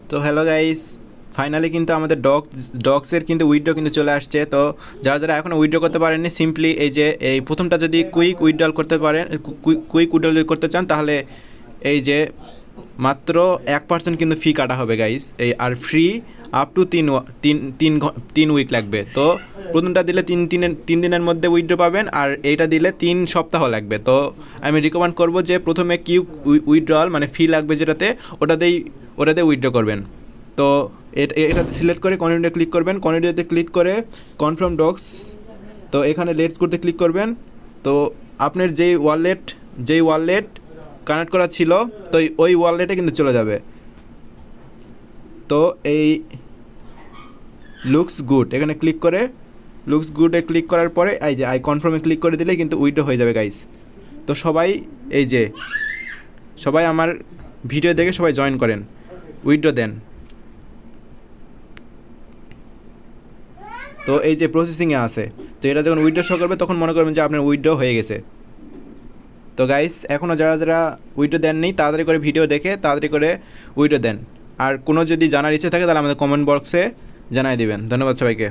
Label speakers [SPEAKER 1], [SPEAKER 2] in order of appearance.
[SPEAKER 1] তো hello guys, finally কিন্তু আমাদের ডগসের কিন্তু উইথড্র কিন্তু চলে আসছে। তো যারা যারা এখনও উইথড্র করতে পারেননি, সিম্পলি এই যে এই প্রথমটা যদি কুইক উইথড্রল করতে পারেন, কুইক উইথড্রল যদি করতে চান, তাহলে এই যে মাত্র 1% কিন্তু ফি কাটা হবে গাইস। এই আর ফ্রি আপ টু তিন উইক লাগবে। তো প্রথমটা দিলে তিন দিনের মধ্যে উইথড্র পাবেন, আর এইটা দিলে 3 সপ্তাহ লাগবে। তো আমি রিকমেন্ড করবো যে প্রথমে কিউ উইথড্রল মানে ফি লাগবে যেটাতে, ওটাতে উইথড্র করবেন। তো এটাতে সিলেক্ট করে কন্টিনিউতে ক্লিক করবেন, কন্টিনিউতে ক্লিক করে কনফার্ম ডগস, তো এখানে লেটস করতে ক্লিক করবেন। তো আপনার যেই ওয়ালেট কানেক্ট করা ছিল, তো ওই ওয়ালেটে কিন্তু চলে যাবে। তো এই লুকস গুড এখানে ক্লিক করে লুকস গুডে ক্লিক করার পরে এই যে আই কনফার্মে ক্লিক করে দিলে কিন্তু উইথড্র হয়ে যাবে গাইস। তো সবাই আমার ভিডিও দেখে সবাই জয়েন করেন, উইথড্র দেন। তো এই যে প্রসেসিংয়ে আছে, তো এটা যখন উইথড্র শো করবে তখন মনে করবেন যে আপনার উইথড্র হয়ে গেছে। তো গাইস, এখনও যারা যারা উইথড্র দেননি তাড়াতাড়ি করে ভিডিও দেখে তাড়াতাড়ি করে উইথড্র দেন। আর কোনো যদি জানার ইচ্ছে থাকে তাহলে আমাদের কমেন্ট বক্সে জানাই দিবেন। ধন্যবাদ সবাইকে।